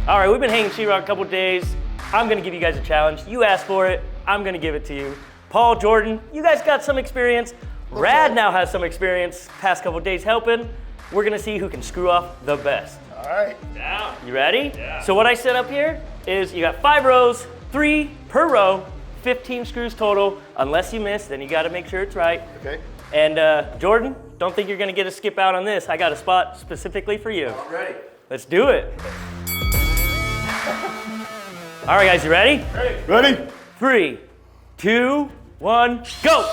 All right, we've been hanging sheetrock a couple days. I'm gonna give you guys a challenge. You asked for it, I'm gonna give it to you. Paul, Jordan, you guys got some experience. Rad now has some experience, past couple days helping. We're gonna see who can screw off the best. All right. Yeah. You ready? Yeah. So what I set up here is you got 5 rows, 3 per row, 15 screws total. Unless you miss, then you gotta make sure it's right. Okay. And Jordan, don't think you're gonna get a skip out on this. I got a spot specifically for you. I'm ready. Let's do it. All right, guys, you ready? Ready? 3, 2, 1, go!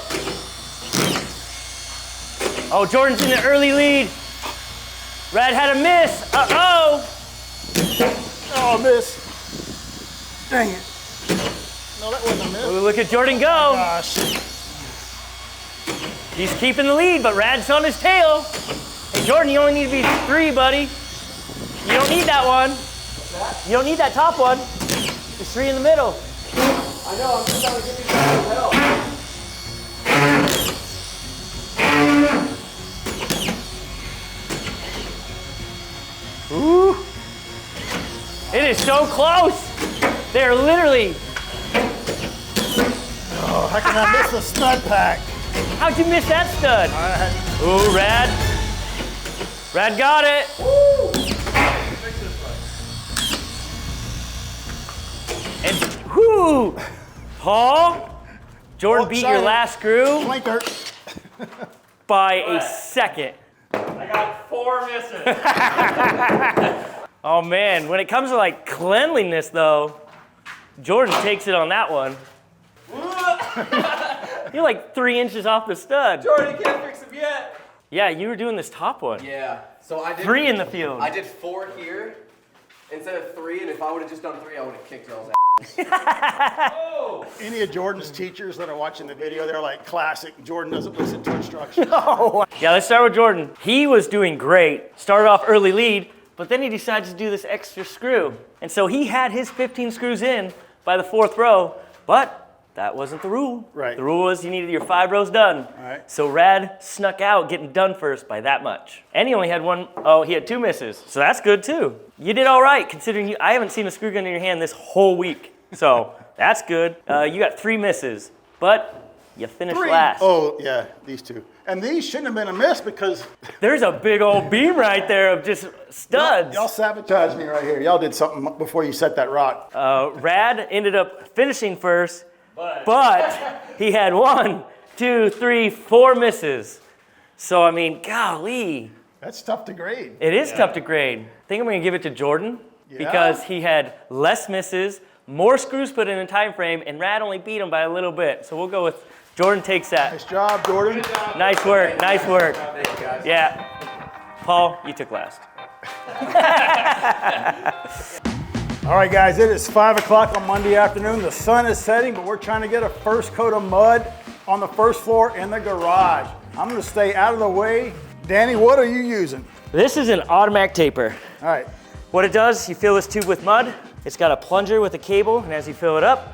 Oh, Jordan's in the early lead. Rad had a miss. Uh-oh. Oh, miss. Dang it. No, that wasn't a miss. Ooh, look at Jordan go. Gosh. He's keeping the lead, but Rad's on his tail. Hey, Jordan, you only need to be 3, buddy. You don't need that one. You don't need that top one. There's 3 in the middle. I know, I'm just trying to give you guys help. Ooh. It is so close. They're literally. Oh, how can I miss the stud pack? How'd you miss that stud? Ooh, Rad. Rad got it. Woo! And whoo! Paul, Jordan beat your last screw Blinker. by a second. I got 4 misses. Oh man, when it comes to like cleanliness though, Jordan takes it on that one. You're like 3 inches off the stud. Jordan can't fix him yet. Yeah, you were doing this top one. Yeah, so I did 3 in the field. I did 4 here instead of 3, and if I would have just done 3, I would have kicked y'all's ass. Oh. Any of Jordan's teachers that are watching the video, they're like, classic. Jordan doesn't listen to instructions. Oh. Yeah, let's start with Jordan. He was doing great. Started off early lead, but then he decided to do this extra screw. And so he had his 15 screws in by the 4th row, but that wasn't the rule. Right. The rule was you needed your 5 rows done. All right. So Rad snuck out getting done first by that much. And he only had he had 2 misses. So that's good too. You did all right considering I haven't seen a screw gun in your hand this whole week. So that's good. You got 3 misses, but you finished 3. last. Oh, yeah, these 2. And these shouldn't have been a miss because There's a big old beam right there of just studs. y'all sabotaged me right here. Y'all did something before you set that rock. Rad ended up finishing first, but he had 1, 2, 3, 4 misses. So, I mean, golly. That's tough to grade. It is tough to grade. I think I'm going to give it to Jordan because he had less misses, more screws put in a time frame, and Rad only beat him by a little bit. So we'll go with Jordan takes that. Nice job, Jordan. Good job. Nice work, nice work. Thank you, guys. Yeah. Paul, you took last. All right, guys, it is 5 o'clock on Monday afternoon. The sun is setting, but we're trying to get a first coat of mud on the first floor in the garage. I'm going to stay out of the way. Danny, what are you using? This is an automatic taper. All right. What it does, you fill this tube with mud. It's got a plunger with a cable, and as you fill it up,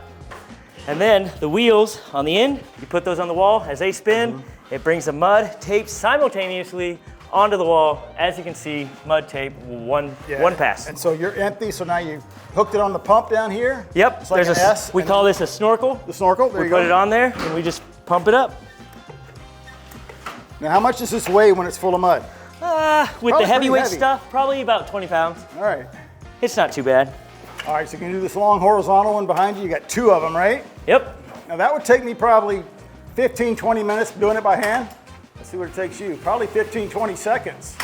and then the wheels on the end, you put those on the wall. As they spin, it brings the mud tape simultaneously onto the wall. As you can see, mud tape, one pass. And so you're empty, so now you hooked it on the pump down here? Yep, It's like there's an S. we call this a snorkel. The snorkel, there We you go. put it on there, and we just pump it up. Now, how much does this weigh when it's full of mud? With Probably the heavyweight pretty heavy. stuff, probably about 20 pounds. All right. It's not too bad. All right, so you can do this long horizontal one behind you. You got 2 of them, right? Yep. Now that would take me probably 15, 20 minutes doing it by hand. Let's see what it takes you. Probably 15, 20 seconds.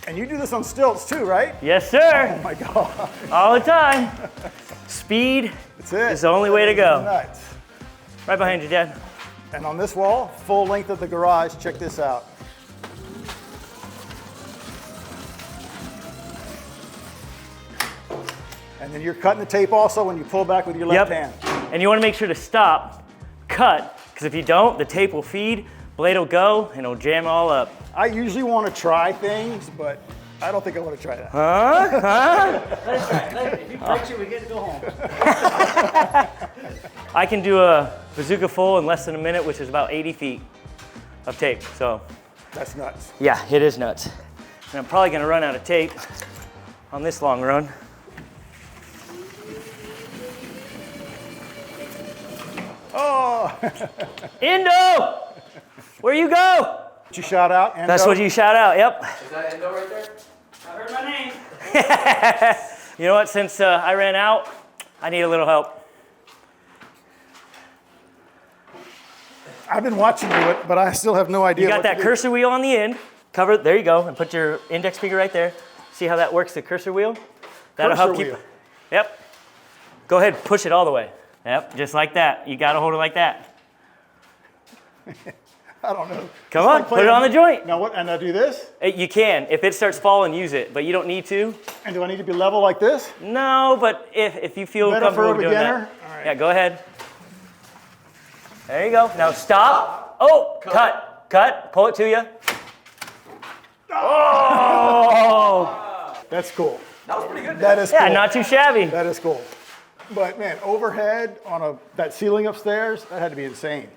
And you do this on stilts too, right? Yes, sir. Oh my God. All the time. Speed That's it. is the only way to go. Nuts. Right behind you, Dad. And on this wall, full length of the garage, check this out. And then you're cutting the tape also when you pull back with your left hand. And you want to make sure to stop, cut, because if you don't, the tape will feed, blade will go, and it'll jam all up. I usually want to try things, but I don't think I want to try that. If you break it, we get to go home. I can do a bazooka full in less than a minute, which is about 80 feet of tape. So That's nuts. Yeah, it is nuts. And I'm probably gonna run out of tape on this long run. Oh! Indo! Where you go? Did you shout out? Endo? That's what you shout out, yep. Is that Endo right there? I heard my name. You know what, since I ran out, I need a little help. I've been watching you, but I still have no idea. You got what that to do. cursor wheel on the end. Cover, there you go, and put your index finger right there. See how that works, the cursor wheel? That'll help keep. wheel. Yep. Go ahead, push it all the way. Yep, just like that. You gotta hold it like that. I don't know. Come It's on, like put it on the joint. Now what? And I do this? You can. If it starts falling, use it, but you don't need to. And do I need to be level like this? No, but if you feel Better for comfortable a doing beginner? that. All right. Yeah, go ahead. There you go. Now stop. Oh, cut. Pull it to you. Oh! That's cool. That was pretty good. That is cool. Yeah, not too shabby. That is cool. But man, overhead on that ceiling upstairs, that had to be insane.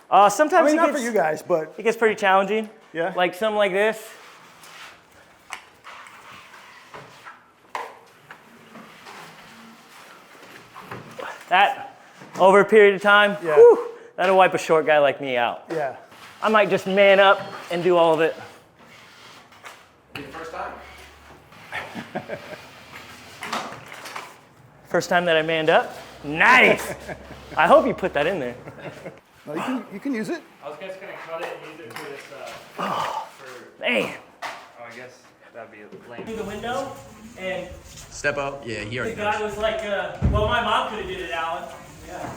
Sometimes I mean, it not gets, for you guys, but it gets pretty challenging. Yeah? Like something like this. That, over a period of time, Yeah. whew, that'll wipe a short guy like me out. yeah. I might just man up and do all of it. Be the first time. First time that I manned up. Nice. I hope you put that in there. No, you can use it. I was just gonna cut it and use it for this. Man. Oh, I guess that'd be lame. Through the window, and Step out. Yeah, he the already guy was like, well, my mom could have did it, Alan. Yeah.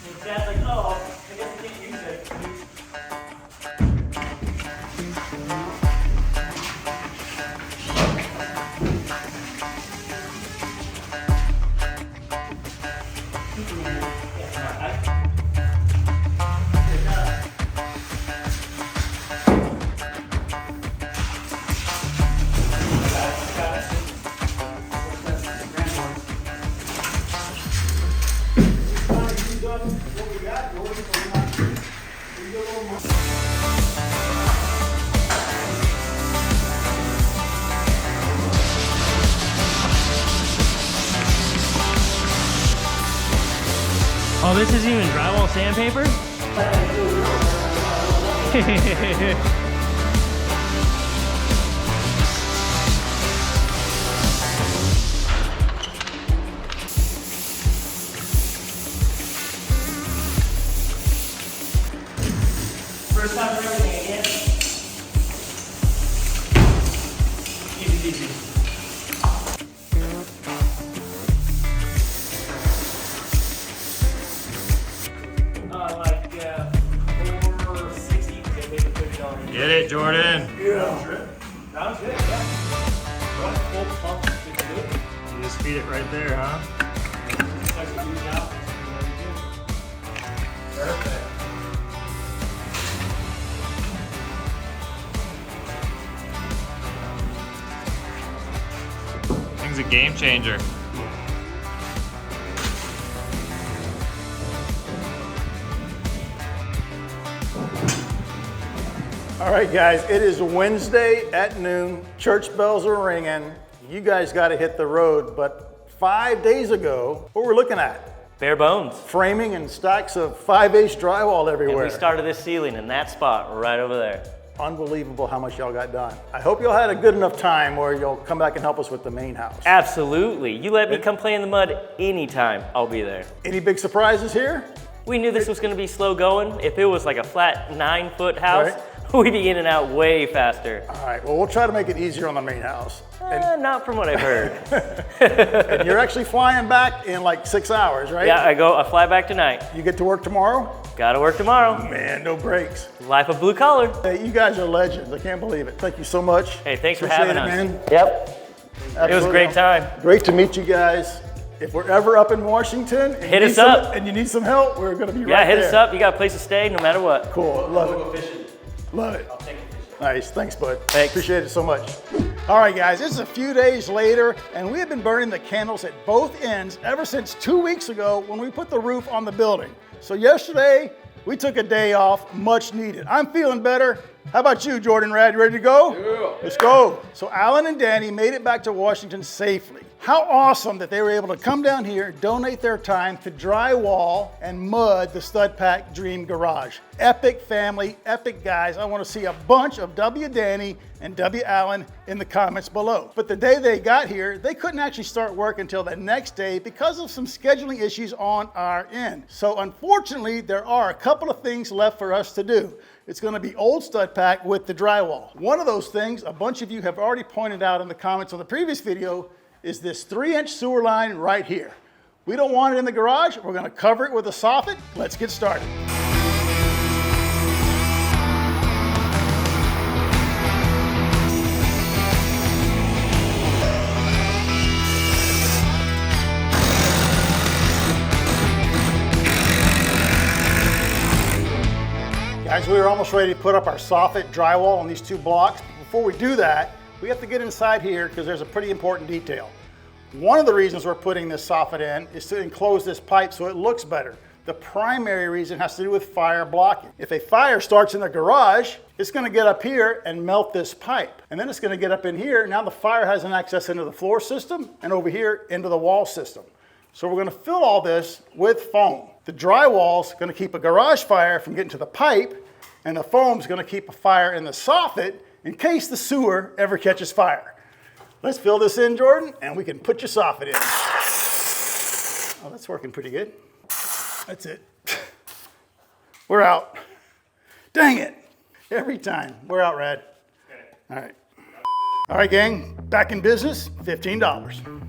And Dad's like, oh, I guess I can't use it. Oh, this isn't even drywall sandpaper? First time for everything again. Easy, easy. Like 460 to maybe $30. Get it, Jordan. Sounds good, yeah. Full pump, good to do. You just feed it right there, huh? Starts to ooze out. Perfect. Thing's a game changer. All right, guys, it is Wednesday at noon. Church bells are ringing. You guys got to hit the road. But 5 days ago, what we're looking at? Bare bones. Framing and stacks of 5/8 drywall And everywhere. we started this ceiling in that spot right over there. Unbelievable how much y'all got done. I hope y'all had a good enough time where you'll come back and help us with the main house. Absolutely. You let me come play in the mud anytime, I'll be there. Any big surprises here? We knew this was gonna be slow going. If it was like a flat 9-foot house, Right. we'd be in and out way faster. All right, well, we'll try to make it easier on the main house. Not from what I've heard. And you're actually flying back in like 6 hours, right? Yeah, I fly back tonight. You get to work tomorrow? Gotta work tomorrow. Man, no breaks. Life of blue collar. Hey, you guys are legends. I can't believe it. Thank you so much. Hey, thanks for Appreciate having it, us. man. Yep. It was a great time. Great to meet you guys. If we're ever up in Washington and Hit you us need up. some, and you need some help, we're going to be Yeah, right hit there. us up. You got a place to stay no matter what. Cool. Love it. Go fishing. Love it. Nice. Thanks, bud. Thanks. Appreciate it so much. All right, guys, it's a few days later, and we have been burning the candles at both ends ever since 2 weeks ago when we put the roof on the building. So yesterday, we took a day off, much needed. I'm feeling better. How about you, Jordan Rad? You ready to go? Yeah. Let's go. So Alan and Danny made it back to Washington safely. How awesome that they were able to come down here, donate their time to Drywall and mud the Stud Pack Dream Garage. Epic family, epic guys. I want to see a bunch of W. Danny and W. Allen in the comments below. But the day they got here, they couldn't actually start work until the next day because of some scheduling issues on our end. So unfortunately, there are a couple of things left for us to do. It's going to be old Stud Pack with the drywall. One of those things, a bunch of you have already pointed out in the comments on the previous video, is this 3-inch sewer line right here. We don't want it in the garage. We're going to cover it with a soffit. Let's get started. Guys, we are almost ready to put up our soffit drywall on these 2 blocks. But before we do that, we have to get inside here because there's a pretty important detail. One of the reasons we're putting this soffit in is to enclose this pipe so it looks better. The primary reason has to do with fire blocking. If a fire starts in the garage, it's going to get up here and melt this pipe. And then it's going to get up in here. Now the fire has an access into the floor system and over here into the wall system. So we're going to fill all this with foam. The drywall's going to keep a garage fire from getting to the pipe, and the foam's going to keep a fire in the soffit in case the sewer ever catches fire. Let's fill this in, Jordan, and we can put your soffit in. Oh, that's working pretty good. That's it. We're out. Dang it. Every time. We're out, Rad. All right. All right, gang. Back in business. $15.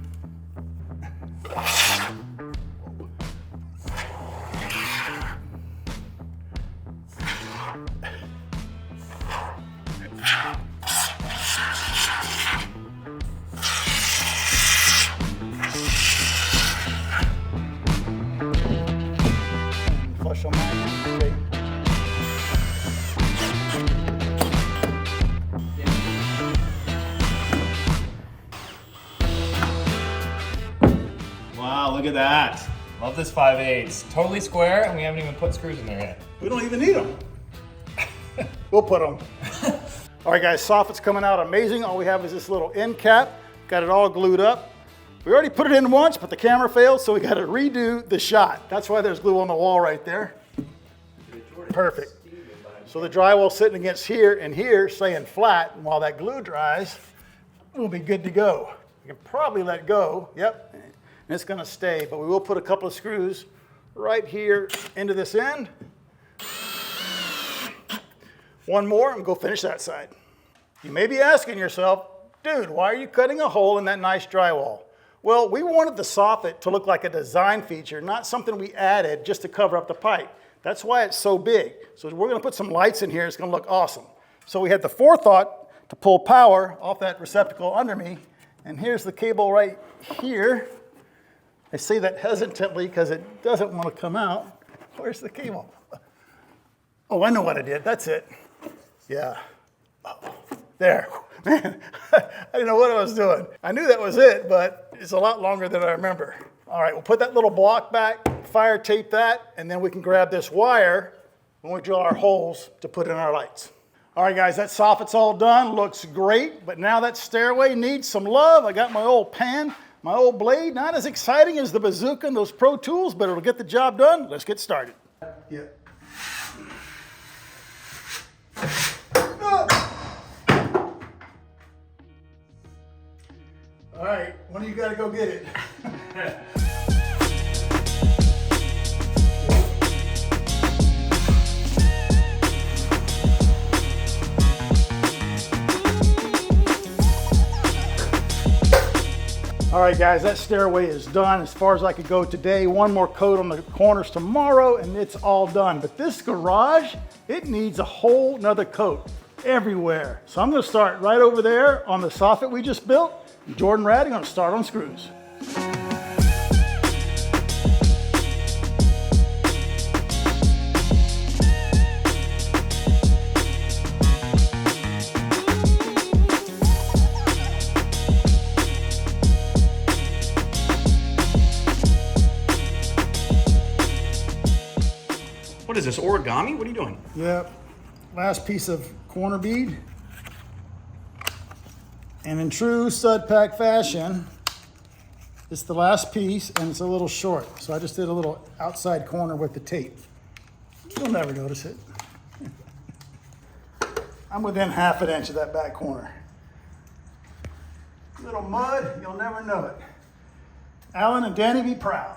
Flush on mine. Okay. Wow, look at that. Love this 5/8. Totally square, and we haven't even put screws in there yet. We don't even need them. We'll put them. All right, guys, soffit's coming out amazing. All we have is this little end cap. Got it all glued up. We already put it in once, but the camera failed, so we got to redo the shot. That's why there's glue on the wall right there. Perfect. So the drywall's sitting against here and here, staying flat, and while that glue dries, we'll be good to go. We can probably let go. Yep. And it's going to stay, but we will put a couple of screws right here into this end. One more and go finish that side. You may be asking yourself, dude, why are you cutting a hole in that nice drywall? Well, we wanted the soffit to look like a design feature, not something we added just to cover up the pipe. That's why it's so big. So we're going to put some lights in here. It's going to look awesome. So we had the forethought to pull power off that receptacle under me. And here's the cable right here. I say that hesitantly because it doesn't want to come out. Where's the cable? Oh, I know what I did. That's it. Yeah. Oh, there. Man, I didn't know what I was doing. I knew that was it, but it's a lot longer than I remember. All right, we'll put that little block back, fire tape that, and then we can grab this wire when we drill our holes to put in our lights. All right, guys, that soffit's all done. Looks great, but now that stairway needs some love. I got my old pan, my old blade. Not as exciting as the bazooka and those Pro Tools, but it'll get the job done. Let's get started. Yeah. All right, one of you got to go get it. All right, guys, that stairway is done as far as I could go today. One more coat on the corners tomorrow, and it's all done. But this garage, it needs a whole nother coat everywhere. So I'm going to start right over there on the soffit we just built. Jordan Rad, I'm going to start on screws. What is this, origami? What are you doing? Yep. last piece of corner bead. And in true stud pack fashion, it's the last piece and it's a little short. So I just did a little outside corner with the tape. You'll never notice it. I'm within half an inch of that back corner. Little mud, you'll never know it. Alan and Danny, be proud.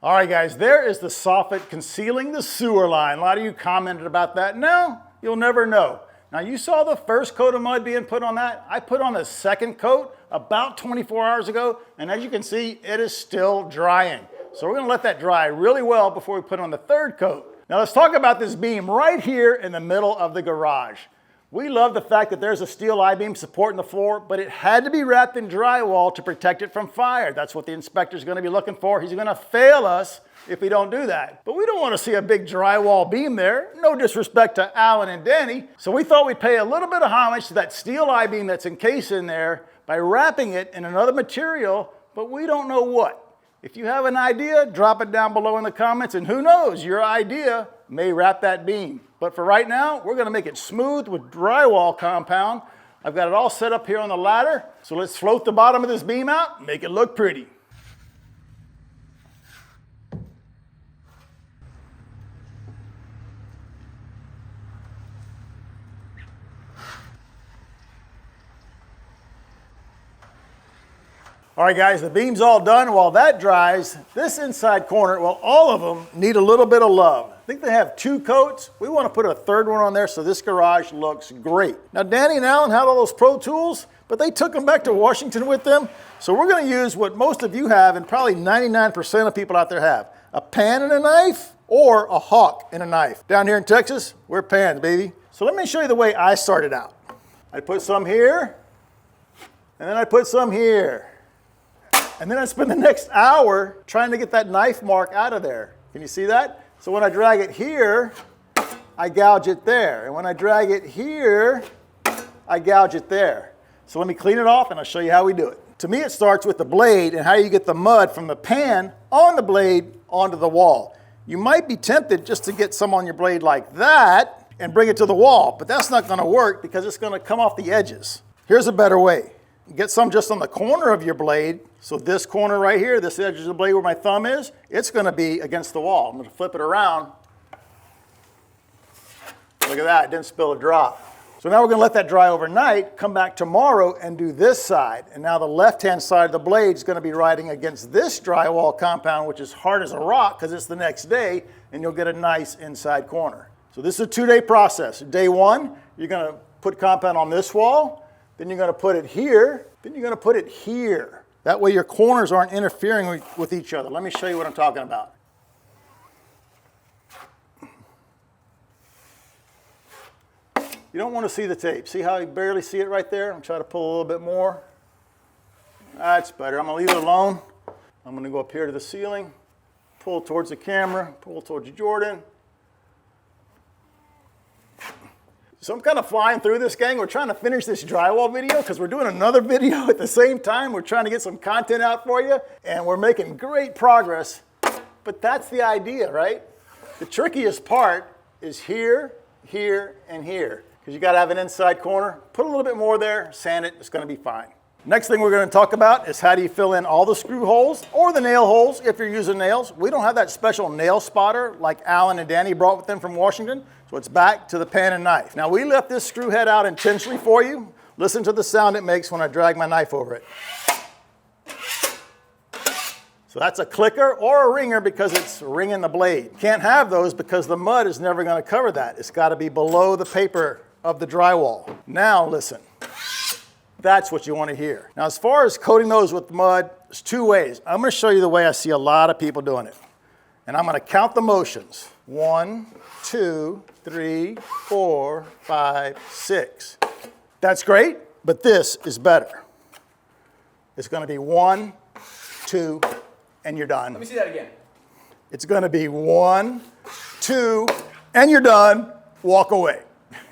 All right, guys, there is the Soffit concealing the sewer line. A lot of you commented about that. No, you'll never know. Now, you saw the first coat of mud being put on that. I put on a second coat about 24 hours ago, and as you can see, it is still drying. So we're gonna let that dry really well before we put on the third coat. Now, let's talk about this beam right here in the middle of the garage. We love the fact that there's a steel I-beam supporting the floor, but it had to be wrapped in drywall to protect it from fire. That's what the inspector's gonna be looking for. He's gonna fail us if we don't do that. But we don't wanna see a big drywall beam there. No disrespect to Alan and Danny. So we thought we'd pay a little bit of homage to that steel I-beam that's encased in there by wrapping it in another material, but we don't know what. If you have an idea, drop it down below in the comments, and who knows, your idea may wrap that beam. But for right now, we're gonna make it smooth with drywall compound. I've got it all set up here on the ladder, so let's float the bottom of this beam out and make it look pretty. All right, guys, the beam's all done. While that dries, this inside corner, well, all of them need a little bit of love. I think they have 2 coats. We want to put a third one on there so this garage looks great. Now, Danny and Alan had all those Pro Tools, but they took them back to Washington with them. So we're going to use what most of you have, and probably 99% of people out there have: a pan and a knife, or a hawk and a knife. Down here in Texas, we're pans, baby. So let me show you the way I started out. I put some here, and then I put some here. And then I spend the next hour trying to get that knife mark out of there. Can you see that? So when I drag it here, I gouge it there. And when I drag it here, I gouge it there. So let me clean it off and I'll show you how we do it. To me, it starts with the blade and how you get the mud from the pan on the blade onto the wall. You might be tempted just to get some on your blade like that and bring it to the wall, but that's not gonna work because it's gonna come off the edges. Here's a better way. Get some just on the corner of your blade. So this corner right here, this edge of the blade where my thumb is, it's going to be against the wall. I'm going to flip it around. Look at that, it didn't spill a drop. So now we're going to let that dry overnight, come back tomorrow and do this side. And now the left-hand side of the blade is going to be riding against this drywall compound, which is hard as a rock because it's the next day, and you'll get a nice inside corner. So this is a 2-day process. Day 1, you're going to put compound on this wall. Then you're going to put it here, then you're going to put it here. That way your corners aren't interfering with each other. Let me show you what I'm talking about. You don't want to see the tape. See how you barely see it right there? I'm trying to pull a little bit more. That's better. I'm going to leave it alone. I'm going to go up here to the ceiling, pull towards the camera, pull towards Jordan. So I'm kind of flying through this, gang. We're trying to finish this drywall video because we're doing another video at the same time. We're trying to get some content out for you, and we're making great progress. But that's the idea, right? The trickiest part is here, here, and here, because you got to have an inside corner. Put a little bit more there, sand it, it's going to be fine. Next thing we're going to talk about is how do you fill in all the screw holes or the nail holes if you're using nails. We don't have that special nail spotter like Alan and Danny brought with them from Washington, so it's back to the pan and knife. Now we left this screw head out intentionally for you. Listen to the sound it makes when I drag my knife over it. So that's a clicker or a ringer because it's ringing the blade. Can't have those because the mud is never going to cover that. It's got to be below the paper of the drywall. Now listen. That's what you want to hear. Now, as far as coating those with mud, there's 2 ways. I'm going to show you the way I see a lot of people doing it. And I'm going to count the motions. 1, 2, 3, 4, 5, 6. That's great, but this is better. It's going to be 1, 2, and you're done. Let me see that again. It's going to be 1, 2, and you're done. Walk away.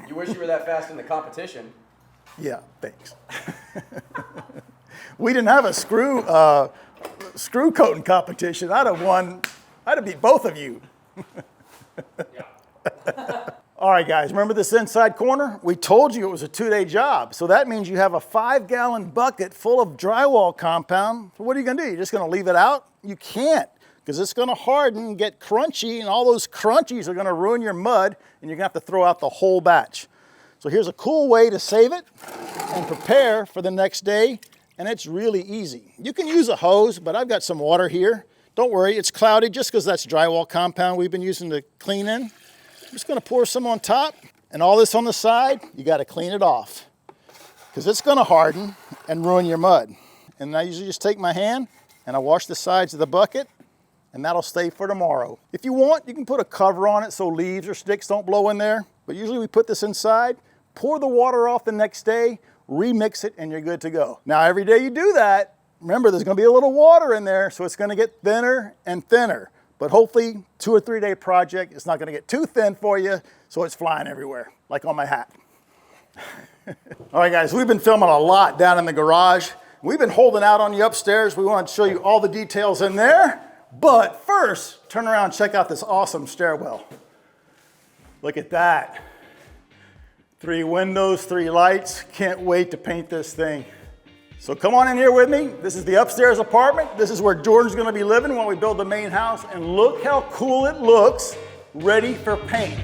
You wish you were that fast in the competition. Yeah, thanks. We didn't have a screw coating competition. I'd have beat both of you. Yeah. All right, guys, remember this inside corner? We told you it was a 2-day job. So that means you have a 5-gallon bucket full of drywall compound. So what are you gonna do? You're just gonna leave it out? You can't, because it's gonna harden and get crunchy, and all those crunchies are gonna ruin your mud, and you're gonna have to throw out the whole batch. So here's a cool way to save it and prepare for the next day, and it's really easy. You can use a hose, but I've got some water here. Don't worry, it's cloudy just because that's drywall compound we've been using to clean in. I'm just gonna pour some on top, and all this on the side, you gotta clean it off, because it's gonna harden and ruin your mud. And I usually just take my hand and I wash the sides of the bucket, and that'll stay for tomorrow. If you want, you can put a cover on it so leaves or sticks don't blow in there, but usually we put this inside, pour the water off the next day, remix it, and you're good to go. Now, every day you do that, remember there's gonna be a little water in there, so it's gonna get thinner and thinner. But hopefully, 2 or 3 day project, it's not gonna get too thin for you, so it's flying everywhere, like on my hat. All right, guys, we've been filming a lot down in the garage. We've been holding out on you upstairs. We wanted to show you all the details in there. But first, turn around and check out this awesome stairwell. Look at that. 3 windows, 3 lights. Can't wait to paint this thing. So come on in here with me. This is the upstairs apartment. This is where Jordan's gonna be living when we build the main house. And look how cool it looks, ready for paint.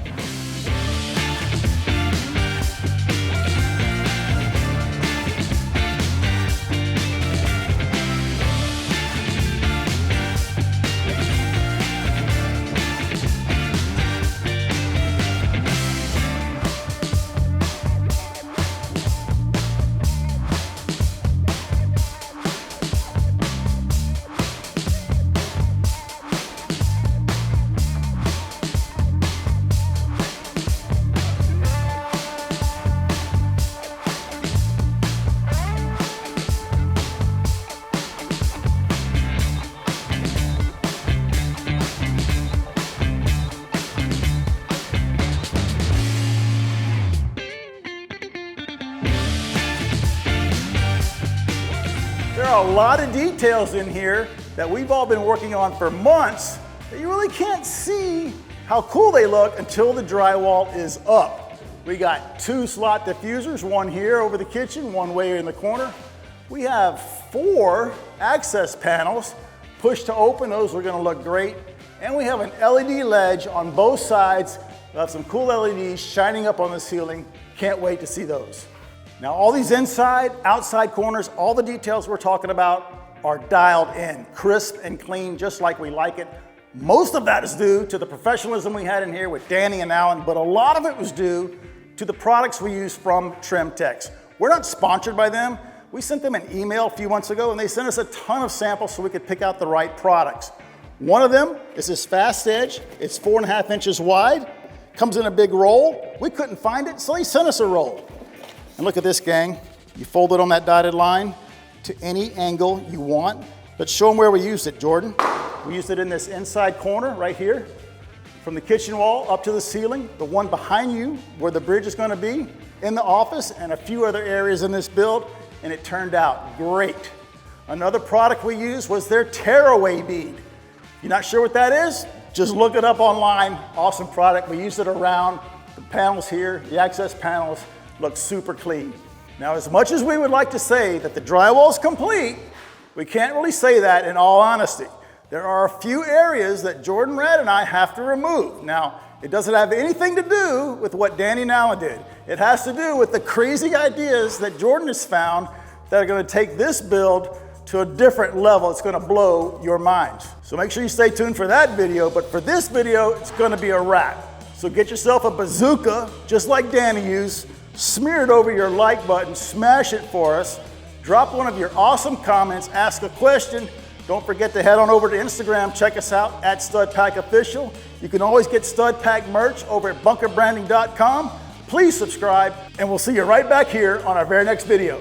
There are a lot of details in here that we've all been working on for months that you really can't see how cool they look until the drywall is up. We got 2 slot diffusers, one here over the kitchen, one way in the corner. We have 4 access panels, push to open, those are gonna look great. And we have an LED ledge on both sides. We'll have some cool LEDs shining up on the ceiling. Can't wait to see those. Now all these inside, outside corners, all the details we're talking about are dialed in, crisp and clean, just like we like it. Most of that is due to the professionalism we had in here with Danny and Alan, but a lot of it was due to the products we use from Trimtex. We're not sponsored by them. We sent them an email a few months ago and they sent us a ton of samples so we could pick out the right products. One of them is this Fast Edge. It's 4.5 inches wide, comes in a big roll. We couldn't find it, so they sent us a roll. And look at this, gang. You fold it on that dotted line to any angle you want. Let's show them where we used it, Jordan. We used it in this inside corner right here, from the kitchen wall up to the ceiling, the one behind you where the bridge is gonna be, in the office, and a few other areas in this build, and it turned out great. Another product we used was their tearaway bead. If you're not sure what that is, just look it up online. Awesome product. We used it around the panels here, the access panels. Looks super clean. Now, as much as we would like to say that the drywall is complete, we can't really say that in all honesty. There are a few areas that Jordan Rad and I have to remove. Now, it doesn't have anything to do with what Danny and Alan did. It has to do with the crazy ideas that Jordan has found that are gonna take this build to a different level. It's gonna blow your minds. So make sure you stay tuned for that video, but for this video, it's gonna be a wrap. So get yourself a bazooka, just like Danny used, smear it over your like button, smash it for us, drop one of your awesome comments, ask a question. Don't forget to head on over to Instagram, check us out at StudPackOfficial. You can always get Stud Pack merch over at bunkerbranding.com. Please subscribe, and we'll see you right back here on our very next video.